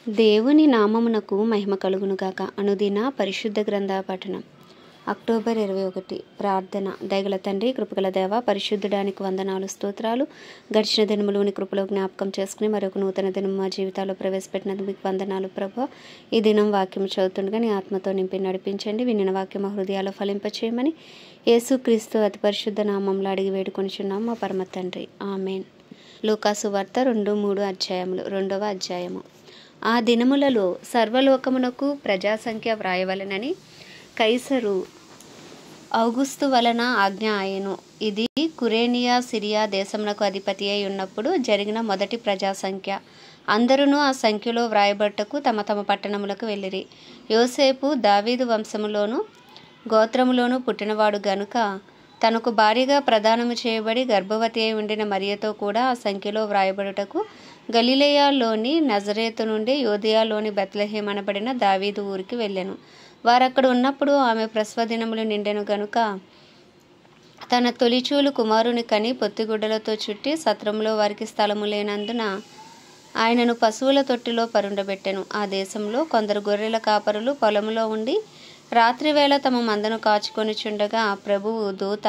దేవుని నామమునకు మహిమ కలుగునుగాక. అనుదిన పరిశుద్ధ గ్రంథ పఠనం. అక్టోబర్ 21. ప్రార్థన. దయగల తండ్రి, కృపగల దేవ, పరిశుద్ధుడానికి వందనాలు, స్తోత్రాలు. గడిచిన దినములోని కృపలో జ్ఞాపకం చేసుకుని మరొక నూతన దినం మా జీవితాల్లో ప్రవేశపెట్టినందుకు మీకు వందనాలు ప్రభా. ఈ దినం వాక్యం చదువుతుండగా నీ ఆత్మతో నింపి నడిపించండి. వినిన వాక్యం మా హృదయాల్లో ఫలింపచేయమని యేసుక్రీస్తు అతి పరిశుద్ధ నామంలో అడిగి వేడుకొనిచున్నాం మా పరమ తండ్రి. ఆమెన్. లూకాసు వార్త 2-3 అధ్యాయములు. 2వ అధ్యాయము. ఆ దినములలో సర్వలోకమునకు ప్రజాసంఖ్య వ్రాయవలెనని కైసరు ఔగుస్తు వలన ఆజ్ఞ ఆయను. ఇది కురేనియా సిరియా దేశమునకు అధిపతి అయి ఉన్నప్పుడు జరిగిన మొదటి ప్రజాసంఖ్య. అందరూ ఆ సంఖ్యలో వ్రాయబట్టకు తమ తమ పట్టణములకు వెళ్ళిరి. యోసేపు దావీదు వంశములోను గోత్రములోను పుట్టినవాడు గనుక తనకు భారీగా ప్రదానము చేయబడి గర్భవతి అయి ఉండిన మరియతో కూడా ఆ సంఖ్యలో వ్రాయబడుటకు గలిలయలోని నజరేతు నుండి యోదియాలోని బెత్లెహేం అనబడిన దావీదు ఊరికి వెళ్ళెను. వారక్కడ ఉన్నప్పుడు ఆమె ప్రసవ దినములు నిండెను గనుక తన తొలిచూలు కుమారుని కని పొత్తిగుడ్డలతో చుట్టి సత్రంలో వారికి స్థలము లేనందున ఆయనను పశువుల తొట్టిలో పరుండబెట్టెను. ఆ దేశంలో కొందరు గొర్రెల కాపరులు పొలములో ఉండి రాత్రివేళ తమ మందను కాచుకొని చుండగా ప్రభువు దూత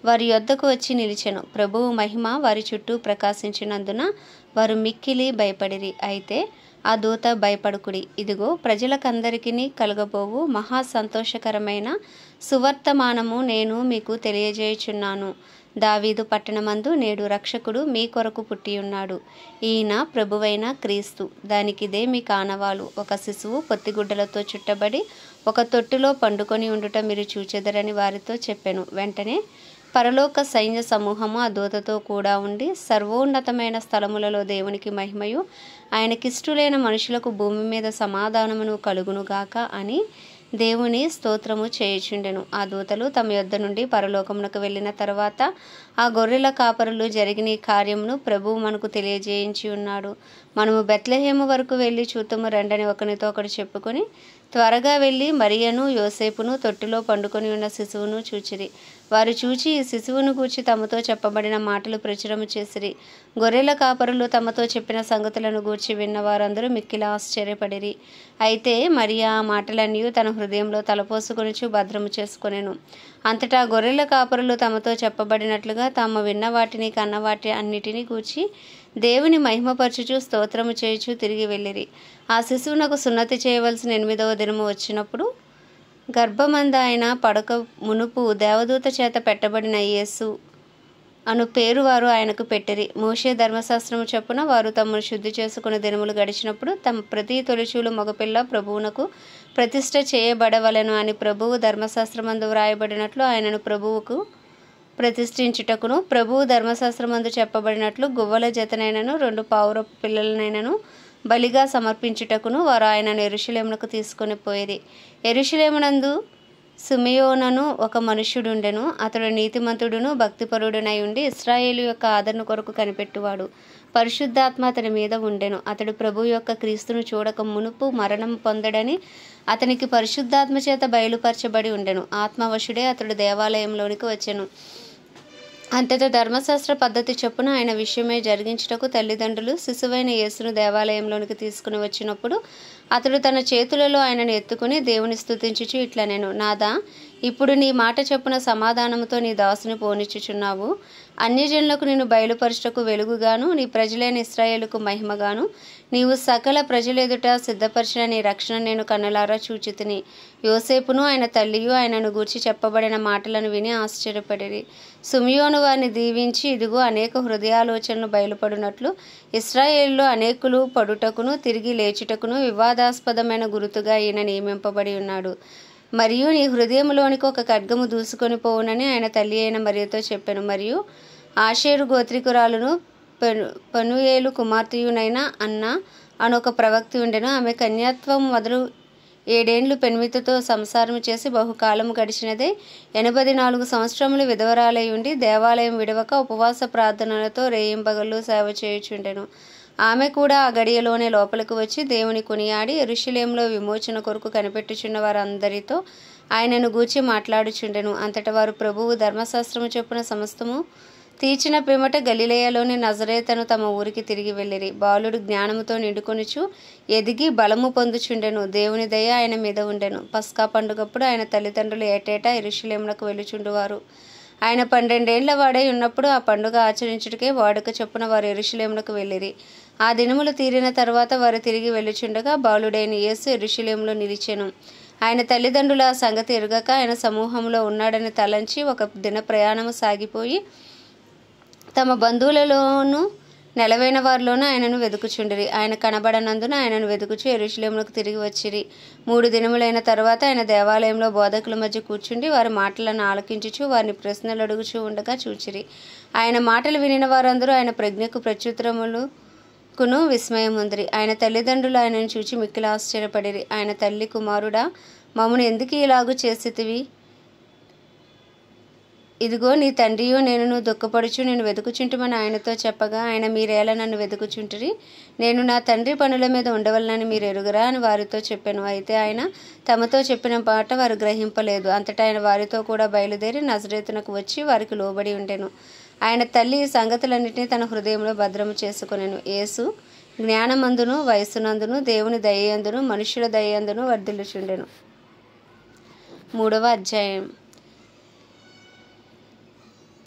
వారి యొద్దకు వచ్చి నిలిచెను. ప్రభువు మహిమ వారి చుట్టూ ప్రకాశించినందున వారు మిక్కిలి భయపడిరి. అయితే ఆ దూత, భయపడుకుడి, ఇదిగో ప్రజలకందరికీ కలగబోవు మహా సంతోషకరమైన సువర్తమానము నేను మీకు తెలియజేయుచున్నాను. దావీదు పట్టణమందు నేడు రక్షకుడు మీ కొరకు పుట్టియున్నాడు. ఈయన ప్రభువైన క్రీస్తు. దానికిదే మీ కానవాలు. ఒక శిశువు పొత్తిగుడ్డలతో చుట్టబడి ఒక తొట్టిలో పండుకొని ఉండుట మీరు చూచెదరని వారితో చెప్పెను. వెంటనే పరలోక సైన్య సమూహము ఆ దూతతో కూడా ఉండి సర్వోన్నతమైన స్థలములలో దేవునికి మహిమయు, ఆయనకిష్టులైన మనుషులకు భూమి మీద సమాధానమును కలుగునుగాక అని దేవుని స్తోత్రము చేయుచుండెను. ఆ దూతలు తమ యొద్ద నుండి పరలోకమునకు వెళ్ళిన తర్వాత ఆ గొర్రెల కాపరులు జరిగిన ఈ కార్యమును ప్రభువు మనకు తెలియజేయించి ఉన్నాడు. మనము బెత్లెహేము వరకు వెళ్ళి చూతుము రండని ఒకనితో ఒకడు చెప్పుకొని త్వరగా వెళ్ళి మరియను యోసేపును తొట్టిలో పండుకొని ఉన్న శిశువును చూచిరి. వారు చూచి ఈ శిశువును గూర్చి తమతో చెప్పబడిన మాటలు ప్రచురము చేసిరి. గొర్రెల కాపరులు తమతో చెప్పిన సంగతులను గూర్చి విన్న వారందరూ మిక్కిలి ఆశ్చర్యపడిరి. అయితే మరియా ఆ మాటలన్నీ తన హృదయంలో తలపోసుకొనుచు భద్రము చేసుకొనెను. అంతటా గొర్రెల కాపరులు తమతో చెప్పబడినట్లుగా తాము విన్న వాటిని కన్న వాటి అన్నిటినీ గూర్చి దేవుని మహిమపరచుచు స్తోత్రము చేయుచు తిరిగి వెళ్ళిరి. ఆ శిశువునకు సున్నతి చేయవలసిన 8వ దినము వచ్చినప్పుడు గర్భమంద ఆయన పడక మునుపు దేవదూత చేత పెట్టబడిన యేసు అను పేరు వారు ఆయనకు పెట్టిరి. మోషే ధర్మశాస్త్రము చొప్పున వారు తమను శుద్ధి చేసుకున్న దినములు గడిచినప్పుడు తమ ప్రతి తొలిచూలు మగపిల్ల ప్రభువునకు ప్రతిష్ఠ చేయబడవలెను అని ప్రభువు ధర్మశాస్త్రమందు వ్రాయబడినట్లు ఆయనను ప్రభువుకు ప్రతిష్ఠించుటకును, ప్రభువు ధర్మశాస్త్రమందు చెప్పబడినట్లు గువ్వల జతనైనను 2 పావురపు పిల్లలనైనను బలిగా సమర్పించుటకును వారు ఆయనను యెరూషలేమునకు తీసుకొని పోయిరి. యెరూషలేమునందు సిమెయోనను ఒక మనుష్యుడుండెను. అతడు నీతిమంతుడును భక్తిపరుడునై ఉండి ఇశ్రాయేలు యొక్క ఆదరణ కొరకు కనిపెట్టువాడు. పరిశుద్ధాత్మ అతని మీద ఉండెను. అతడు ప్రభు యొక్క క్రీస్తును చూడక మునుపు మరణం పొందడని అతనికి పరిశుద్ధాత్మ చేత బయలుపరచబడి ఉండెను. ఆత్మవశుడే అతడు దేవాలయంలోనికి వచ్చెను. అంతటా ధర్మశాస్త్ర పద్ధతి చొప్పున ఆయన విషయమై జరిగించుటకు తల్లిదండ్రులు శిశువైన యేసును దేవాలయంలోనికి తీసుకుని వచ్చినప్పుడు అతడు తన చేతులలో ఆయనను ఎత్తుకుని దేవుని స్తుతించుచు ఇట్లనెను, నాదా, ఇప్పుడు నీ మాట చొప్పున సమాధానముతో నీ దాసుని పోనిచ్చుచున్నావు. అన్యజనులకు నిన్ను బయలుపరచుటకు వెలుగుగాను నీ ప్రజలైన ఇశ్రాయేలుకు మహిమగాను నీవు సకల ప్రజలెదుట సిద్ధపరిచిన నీ రక్షణ నేను కన్నులారా చూచితిని. యోసేపును ఆయన తల్లియు ఆయనను గూర్చి చెప్పబడిన మాటలను విని ఆశ్చర్యపడిరి. సిమెయోను వారిని దీవించి, ఇదిగో అనేక హృదయాలోచనలు బయలుపడినట్లు ఇశ్రాయేలులో అనేకులు పడుటకును తిరిగి లేచుటకును వివాదాస్పదమైన గురుతుగా ఈయన నియమింపబడి ఉన్నాడు. మరియు నీ హృదయంలోనికి ఒక ఖడ్గము దూసుకొని పోవునని ఆయన తల్లి అయిన మరియతో చెప్పెను. మరియు ఆషేరు గోత్రికురాలును పనూయేలు కుమార్తెయునైన అన్న అనొక ప్రవక్తి ఉండెను. ఆమె కన్యాత్వం మొదలు 7 ఏండ్లు పెనిమితితో సంసారము చేసి బహుకాలము గడిచినదే. 84 సంవత్సరములు విధవరాలై ఉండి దేవాలయం విడవక ఉపవాస ప్రార్థనలతో రేయింబగళ్ళు సేవ చేయుచుండెను. ఆమె కూడా ఆ గడియలోనే లోపలికి వచ్చి దేవుని కొనియాడి యెరూషలేములో విమోచన కొరకు కనిపెట్టుచున్న వారందరితో ఆయనను గూర్చి మాట్లాడుచుండెను. అంతట వారు ప్రభువు ధర్మశాస్త్రము చొప్పున సమస్తము తీర్చిన పిమ్మట గలిలయలోని నజరేతను తమ ఊరికి తిరిగి వెళ్ళిరి. బాలుడు జ్ఞానముతో నిండుకొనుచు ఎదిగి బలము పొందుచుండెను. దేవుని దయ ఆయన మీద ఉండెను. పస్కా పండుగప్పుడు ఆయన తల్లిదండ్రులు ఏటేటా యెరూషలేమునకు వెళ్ళుచుండువారు. ఆయన 12 ఏండ్ల వాడై ఉన్నప్పుడు ఆ పండుగ ఆచరించుటకే వాడుక చొప్పున వారు యెరూషలేమునకు వెళ్ళిరి. ఆ దినములు తీరిన తర్వాత వారు తిరిగి వెళ్ళుచుండగా బాలుడైన యేసు యెరూషలేములో నిలిచెను. ఆయన తల్లిదండ్రులు ఆ సంగతి ఎరుగక ఆయన సమూహంలో ఉన్నాడని తలంచి ఒక దిన ప్రయాణము సాగిపోయి తమ బంధువులలోనూ నెలవైన వారిలోనూ ఆయనను వెదుకుచుండిరి. ఆయన కనబడనందున ఆయనను వెదుకుచు యెరూషలేమునకు తిరిగి వచ్చిరి. 3 దినములైన తర్వాత ఆయన దేవాలయంలో బోధకుల మధ్య కూర్చుండి వారి మాటలను ఆలకించుచు వారిని ప్రశ్నలు అడుగుచూ ఉండగా చూచిరి. ఆయన మాటలు వినిన వారందరూ ఆయన ప్రజ్ఞకు ప్రత్యుత్తరములకును విస్మయముందిరి. ఆయన తల్లిదండ్రులు ఆయనను చూచి మిక్కిలి ఆశ్చర్యపడిరి. ఆయన తల్లి, కుమారుడా, మమ్మను ఎందుకు ఇలాగు చేసితివి? ఇదిగో నీ తండ్రియు నేనును దుఃఖపడుచు నేను వెతుకుచుంటుమని ఆయనతో చెప్పగా ఆయన మీరేలా నన్ను వెతుకుచుంటిరి? నేను నా తండ్రి పనుల మీద ఉండవలనని మీరు ఎరుగరా అని వారితో చెప్పాను. అయితే ఆయన తమతో చెప్పిన మాట వారు గ్రహింపలేదు. అంతటా ఆయన వారితో కూడా బయలుదేరి నజరేతునకు వచ్చి వారికి లోబడి ఉండెను. ఆయన తల్లి ఈ సంగతులన్నింటినీ తన హృదయంలో భద్రము చేసుకొనెను. యేసు జ్ఞానమందును వయస్సునందును దేవుని దయయందును మనుష్యుల దయయందును వర్ధిల్లుచుండెను. 3వ అధ్యాయం.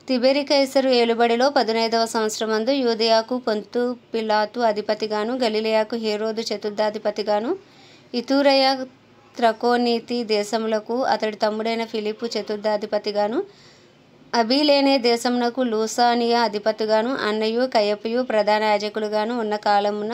తిబెరి కైసరు ఏలుబడిలో 15వ సంవత్సరమందు యూదయకు పొంతు పిలాతు అధిపతిగాను, గలిలయకు హేరోదు చతుర్థాధిపతిగాను, ఇతూరయ త్రకోనీతి దేశములకు అతడి తమ్ముడైన ఫిలిప్పు చతుర్థాధిపతిగాను, అబీలేనే దేశమునకు లూసానియా అధిపతిగాను, అన్నయు కయపయు ప్రధాన యాజకులుగాను ఉన్న కాలమున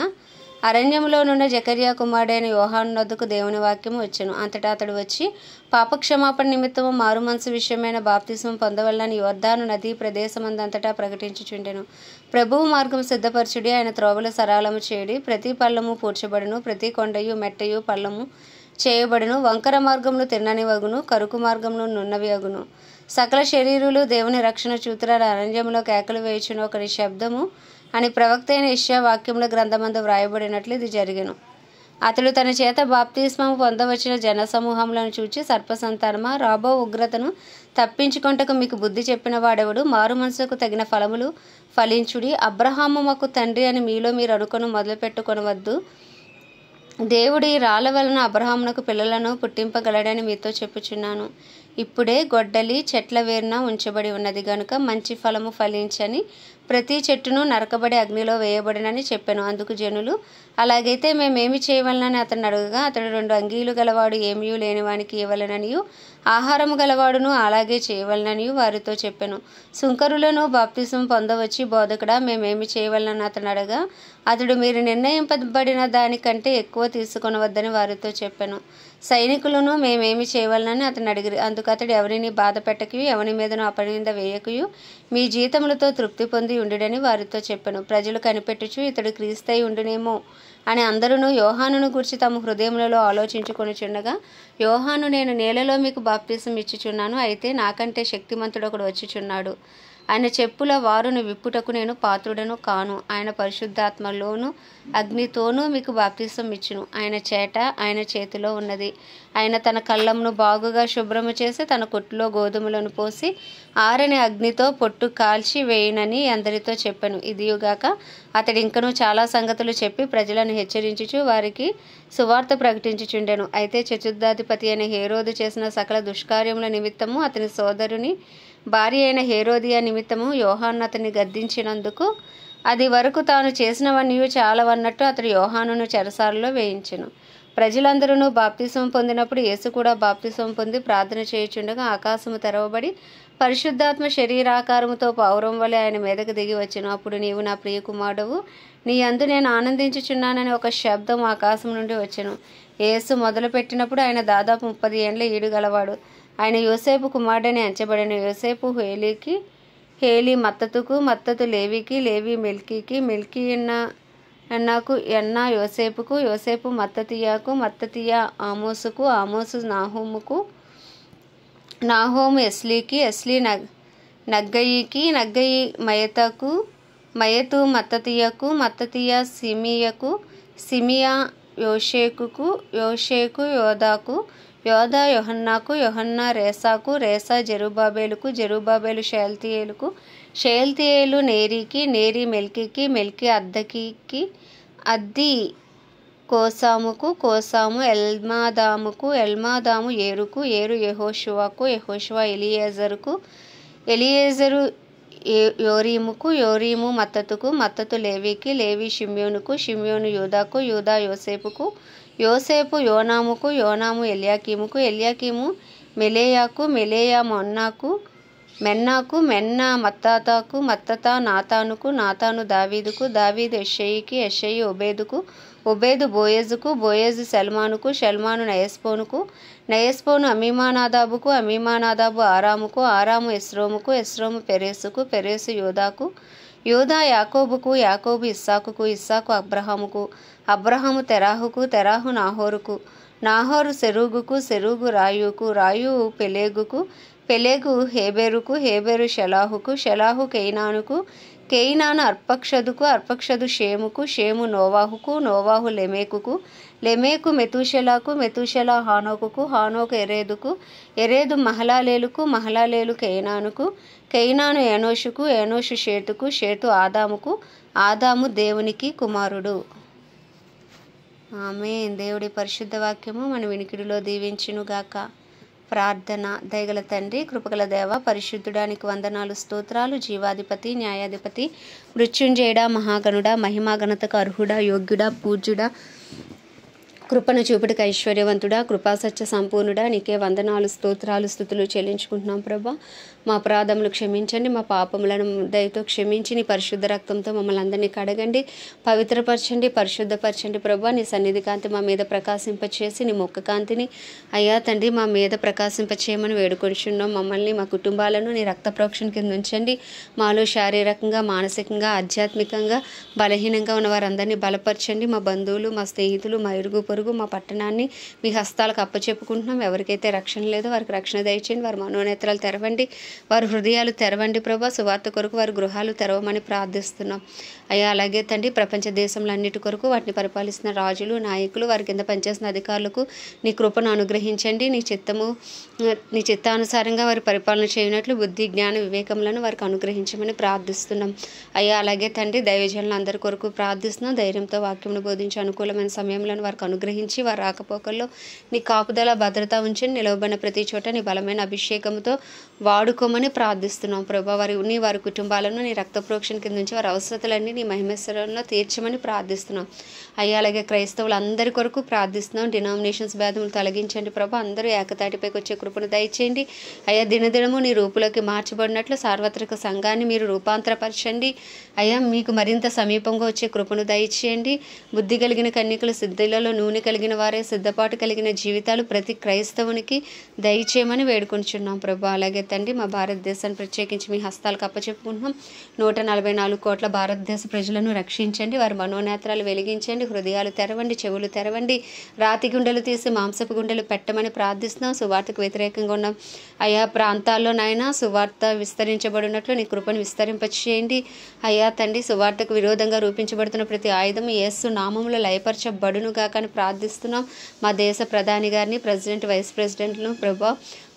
అరణ్యములోనున్న జకర్యా కుమారుడైన యోహాను నొద్దకు దేవుని వాక్యము వచ్చెను. అంతటా అతడు వచ్చి పాపక్షమాపణ నిమిత్తము మారుమనసు విషయమైన బాప్తిస్మం పొందవలనని యోర్దాను నదీ ప్రదేశమందంతటా ప్రకటించుచుండెను. ప్రభువు మార్గం సిద్ధపరచుడి, ఆయన త్రోవలు సరళము చేయుడి, ప్రతి పల్లము పూడ్చబడును, ప్రతి కొండయు మెట్టయు పల్లము చేయబడును, వంకర మార్గములు తిన్నని వగును, కరుకు మార్గములు నున్నవి అగును. సకల శరీరులు దేవుని రక్షణ చూతురారు అరణ్యంలో కేకలు వేయుచున్న ఒక నిశ్శబ్దము అని ప్రవక్త అయిన యెషయా వాక్యముల గ్రంథమందు వ్రాయబడినట్లు ఇది జరిగెను. అతడు తన చేత బాప్తిస్మము పొందవచ్చిన జనసమూహములను చూచి సర్పసంతానమా, రాబో ఉగ్రతను తప్పించుకొనుటకు మీకు బుద్ధి చెప్పిన వాడెవడు? మారు మనసుకు తగిన ఫలములు ఫలించుడి. అబ్రహాము మాకు తండ్రి అని మీలో మీరు అనుకొని మొదలుపెట్టుకొనవద్దు. దేవుడు ఈ రాళ్ల వలన అబ్రహామునకు పిల్లలను పుట్టింపగలడని మీతో చెప్పుచున్నాను. ఇప్పుడే గొడ్డలి చెట్ల వేరున ఉంచబడి ఉన్నది గనుక మంచి ఫలము ఫలించని ప్రతి చెట్టును నరకబడి అగ్నిలో వేయబడినని చెప్పాను. అందుకు జనులు, అలాగైతే మేమేమి చేయవలనని అతన్ని అడగగా, అతడు 2 అంగీలు గలవాడు ఏమీ లేనివానికి ఇవ్వలననియు, ఆహారము గలవాడును అలాగే చేయవలననియు వారితో చెప్పాను. సుంకరులను బాప్తిసం పొందవచ్చి, బోధకుడా, మేమేమి చేయవలనని అతను అడగా, అతడు మీరు నిర్ణయింపబడిన దానికంటే ఎక్కువ తీసుకొనవద్దని వారితో చెప్పాను. సైనికులను మేమేమి చేయవలనని అతను అడిగిరి. అందుకు అతడు, ఎవరిని బాధ పెట్టకయు, ఎవరి మీదను అపనింద వేయకయు, మీ జీతములతో తృప్తి పొంది ఉండుడని వారితో చెప్పాను. ప్రజలు కనిపెట్టుచు ఇతడు క్రీస్తై ఉండునేమో అని అందరూ యోహానును గూర్చి తమ హృదయములలో ఆలోచించుకొనుచుండగా, యోహాను, నేను నేలలో మీకు బాప్తిసం ఇచ్చుచున్నాను, అయితే నాకంటే శక్తిమంతుడొకడు వచ్చుచున్నాడు. ఆయన చెప్పుల వారును విప్పుటకు నేను పాత్రుడను కాను. ఆయన పరిశుద్ధాత్మలోను అగ్నితోనూ మీకు బాప్తిసం ఇచ్చును. ఆయన చేట ఆయన చేతిలో ఉన్నది. ఆయన తన కళ్ళమును బాగుగా శుభ్రము చేసి తన కొట్టులో గోధుమలను పోసి ఆరని అగ్నితో పొట్టు కాల్చి వేయునని అందరితో చెప్పాను. ఇదియుగాక అతడు ఇంకనూ చాలా సంగతులు చెప్పి ప్రజలను హెచ్చరించుచు వారికి సువార్త ప్రకటించుచుండెను. అయితే చతుర్థాధిపతి అయిన హేరోదు చేసిన సకల దుష్కార్యముల నిమిత్తము అతని సోదరుని భార్య అయిన హేరోదియా నిమిత్తము యోహాను అతన్ని గద్దించినందుకు అది వరకు తాను చేసినవన్నీ చాలవన్నట్టు అతడు యోహానును చెరసాలలో వేయించెను. ప్రజలందరూ బాప్తిసం పొందినప్పుడు యేసు కూడా బాప్తిసం పొంది ప్రార్థన చేయుచుండగా ఆకాశము తెరవబడి పరిశుద్ధాత్మ శరీరాకారముతో పావురం వలె ఆయన మీదకు దిగి వచ్చెను. అప్పుడు నీవు నా ప్రియ కుమారుడవు, నీ యందు నేను ఆనందించుచున్నానని ఒక శబ్దం ఆకాశం నుండి వచ్చెను. యేసు మొదలుపెట్టినప్పుడు ఆయన దాదాపు 30 ఏండ్ల ఈడు గలవాడు. ఆయన యోసేపు కుమారుడని ఎంచబడిన యోసేపు హేలి మత్తతుకు, మత్తతు లేవికి, లేవి మెల్కీకి, మెల్కీ ఎన్నాకు, ఎన్నా యోసేపుకు, యోసేపు మత్తతియాకు, మత్తతియా ఆమోసుకు, ఆమోసు నాహోముకు, నాహోము ఎస్లీకి, ఎస్లీ నగ్గయికి, నగ్గయి మయతకు, మయతు మత్తతియకు, మత్తతియా సిమియకు, సిమియా యోషేకుకు, యోషేకు యోదాకు, యోదా యోహన్నాకు, యోహన్నా రేసాకు, రేసా జెరుబాబేలుకు, జెరుబాబేలు షయల్తీయేలుకు, షేల్తీయేలు నేరికి, నేరి మెల్కీకి, మెల్కీ అద్దకికి, అద్ది కోసాముకు, కోసాము ఎల్మాదాముకు, ఎల్మాదాము ఏరుకు, ఏరు యెహోషువకు, యెహోషువ ఎలియేజరుకు, ఎలియేజరు యోరీముకు, యోరీము మత్తతుకు, మత్తతు లేవికి, లేవి షిమ్యోనుకు, షిమ్యోను యూదాకు, యూదా యోసేపుకు, యోసేపు యోనాముకు, యోనాము ఎల్యాకీముకు, ఎల్యాకీము మెలేయాకు, మెలేయా మొన్నాకు, మెన్నాకు, మెన్నా మత్తాతాకు, మత్తతా నాతానుకు, నాతాను దావీదుకు, దావీదు యెషయికి, యెషయి ఒబేదుకు, ఒబేదు బోయేజుకు, బోయేజు సల్మానుకు, షల్మాను నయస్పోనుకు, నయస్పోను అమీమానాదాబుకు, అమీమానాదాబు ఆరాముకు, ఆరాము ఎస్రోముకు, ఎస్రోము పెరేసుకు, పెరేసు యోదాకు, యోదా యాకోబుకు, యాకోబు ఇస్సాకుకు, ఇస్సాకు అబ్రహాముకు, అబ్రహాము తెరాహుకు, తెరాహు నాహోరుకు, నాహోరు సెరూగుకు, సెరూగు రాయుకు, రాయు పెలేగుకు, పెలేగు హేబెరుకు, హేబెరు షెలాహుకు, షెలాహు కేయినానుకు, కేయినాను అర్పక్షదుకు, అర్పక్షదు షేముకు, షేము నోవాహుకు, నోవాహు లెమేకుకు, లెమేకు మెతూషెలకు, మెతూషెల హానోకుకు, హానోకు ఎరేదుకు, ఎరేదు మహలాలేలుకు, మహలాలేలు కేయినానుకు, కేయినాను ఏనోషుకు, ఏనోషు షేతుకు, షేతు ఆదాముకు, ఆదాము దేవునికి కుమారుడు. ఆమేన్. దేవుడి పరిశుద్ధ వాక్యము మన వినికిడిలో దీవించునుగాక. ప్రార్థన. దయగల తండ్రి, కృపగల దేవ, పరిశుద్ధుడానికి వందనాలు, స్తోత్రాలు. జీవాధిపతి, న్యాయాధిపతి, మృత్యుంజయుడా, మహాగణుడా, మహిమాగణతకు అర్హుడా, యోగ్యుడా, పూజ్యుడా, కృపను చూపుటకు ఐశ్వర్యవంతుడా, కృపాసత్య సంపూర్ణుడా, నీకే వందనాలు, స్తోత్రాలు, స్తుతులు చెల్లించుకుంటున్నాం ప్రభా. మా అపరాధములు క్షమించండి, మా పాపములను దయతో క్షమించి నీ పరిశుద్ధ రక్తంతో మమ్మల్ని అందరినీ కడగండి, పవిత్రపరచండి, పరిశుద్ధపరచండి ప్రభా. నీ సన్నిధి కాంతి మా మీద ప్రకాశింపచేసి నీ ముఖ కాంతిని అయ్యా తండ్రి మా మీద ప్రకాశింపచేయమని వేడుకొనిచున్నాం. మమ్మల్ని, మా కుటుంబాలను నీ రక్త ప్రోక్షణ కింద ఉంచండి. మాలో శారీరకంగా, మానసికంగా, ఆధ్యాత్మికంగా బలహీనంగా ఉన్న వారందరినీ బలపరచండి. మా బంధువులు, మా స్నేహితులు, మా ఇరుగు పొరుగు, మా పట్టణాన్ని మీ హస్తాలకు అప్పచెప్పుకుంటున్నాం. ఎవరికైతే రక్షణ లేదో వారికి రక్షణ దయచేయండి. వారి మనోనేత్రాలు తెరవండి, వారి హృదయాలు తెరవండి ప్రభా. సువార్త కొరకు వారి గృహాలు తెరవమని ప్రార్థిస్తున్నాం అయ్యా. అలాగే తండ్రి, ప్రపంచ దేశంలన్నిటి కొరకు వాటిని పరిపాలిస్తున్న రాజులు, నాయకులు, వారి కింద పనిచేసిన అధికారులకు నీ కృపను అనుగ్రహించండి. నీ చిత్తానుసారంగా వారి పరిపాలన చేయనట్లు బుద్ధి, జ్ఞాన, వివేకములను వారికి అనుగ్రహించమని ప్రార్థిస్తున్నాం అయ్యా. అలాగే తండ్రి, దైవజనులు అందరి కొరకు ప్రార్థిస్తున్నాం. ధైర్యంతో వాక్యమును బోధించి అనుకూలమైన సమయంలో వారికి అనుగ్రహించి వారి రాకపోకల్లో నీ కాపుదల, భద్రత ఉంచండి. నిలవబడిన ప్రతి చోట నీ బలమైన అభిషేకంతో వాడుకోమని ప్రార్థిస్తున్నాం ప్రభా. వారి కుటుంబాలను నీ రక్త ప్రోక్షణ కింద నుంచి వారి అవసరతలన్నీ నీ మహిమేశ్వరంలో తీర్చమని ప్రార్థిస్తున్నాం అయ్యా. అలాగే క్రైస్తవులందరి కొరకు ప్రార్థిస్తున్నాం. డినామినేషన్స్ భేదములు తొలగించండి ప్రభా. అందరూ ఏకతాటిపైకి వచ్చే కృపను దయచేయండి అయ్యా. దినదినము నీ రూపులోకి మార్చబడినట్లు సార్వత్రిక సంఘాన్ని మీరు రూపాంతరపరచండి అయ్యా. మీకు మరింత సమీపంగా వచ్చే కృపను దయచేయండి. బుద్ధి కలిగిన కన్యకలు, సిద్ధులలో నూనె కలిగిన వారే, సిద్ధపాటు కలిగిన జీవితాలు ప్రతి క్రైస్తవునికి దయచేయమని వేడుకొంచున్నాం ప్రభా. అలాగే తండ్రి, మా భారతదేశాన్ని ప్రత్యేకించి మీ హస్తాలకు అప్పచెప్పుకుంటున్నాం. 144 కోట్ల భారతదేశ ప్రజలను రక్షించండి. వారి మనోనేత్రాలు వెలిగించండి, హృదయాలు తెరవండి, చెవులు తెరవండి, రాతి గుండెలు తీసి మాంసపు గుండెలు పెట్టమని ప్రార్థిస్తున్నాం. సువార్తకు వ్యతిరేకంగా ఉన్న ఆయా ప్రాంతాల్లో నాయనా సువార్త విస్తరించబడినట్లు నీ కృపను విస్తరింపచేయండి అయ్యా తండ్రి. సువార్తకు విరోధంగా రూపించబడుతున్న ప్రతి ఆయుధం యేసు నామములో లయపరచబడును గాక అని ప్రార్థిస్తున్నాం. మా దేశ ప్రధాని గారిని, ప్రెసిడెంట్, వైస్ ప్రెసిడెంట్లను ప్రభా,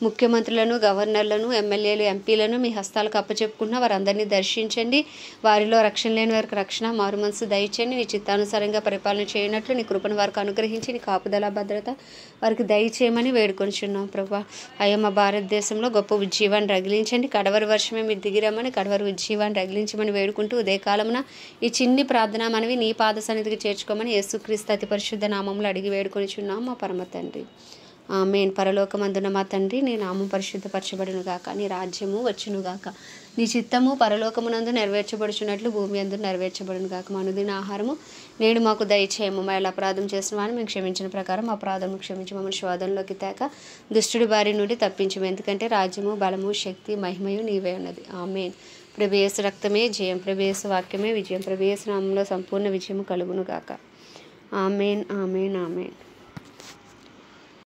ముఖ్యమంత్రులను, గవర్నర్లను, ఎమ్మెల్యేలు, ఎంపీలను మీ హస్తాలకు అప్పచెప్పుకున్న వారందరినీ దర్శించండి. వారిలో రక్షణ లేని వారికి రక్షణ, మారు మనసు దయచేయండి. నీ చిత్తానుసారంగా పరిపాలన చేయనట్లు నీ కృపను వారికి అనుగ్రహించి నీ కాపుదల, భద్రత వారికి దయచేయమని వేడుకొనిచున్నాం ప్రభా. అయ్యా, మా భారతదేశంలో గొప్ప ఉజ్జీవాన్ని రగిలించండి. కడవరి వర్షమే మీరు దిగిరమ్మని, కడవరి ఉజ్జీవాన్ని రగిలించమని వేడుకుంటూ ఉదయకాలమున ఈ చిన్ని ప్రార్థన మనవి నీ పాద సన్నిధికి చేర్చుకోమని యేసుక్రీస్తు అతి పరిశుద్ధ నామంలో అడిగి వేడుకొనిచున్నాం మా పరమ తండ్రి. ఆమేన్. పరలోకమందున మా తండ్రి, నీ నామం పరిశుద్ధపరచబడును గాక, నీ రాజ్యము వచ్చును గాక, నీ చిత్తము పరలోకమునందు నెరవేర్చబడుచున్నట్లు భూమి అందు నెరవేర్చబడును గాక. మా అనుదిన ఆహారము నేడు మాకు దయచేయము. మా ఎలా అపరాధం చేసిన వారిని మేము క్షమించిన ప్రకారం మా అపరాధము క్షమించి మమ్మల్ని శోధనలోకి తేక దుష్టుడి బారి నుండి తప్పించము. ఎందుకంటే రాజ్యము, బలము, శక్తి, మహిమయు నీవే ఉన్నది. ఆమేన్. ప్రభు యేసు రక్తమే జయం, ప్రభు యేసు వాక్యమే విజయం, ప్రభు యేసు నామములో సంపూర్ణ విజయము కలుగును గాక. ఆమేన్, ఆమేన్, ఆమేన్.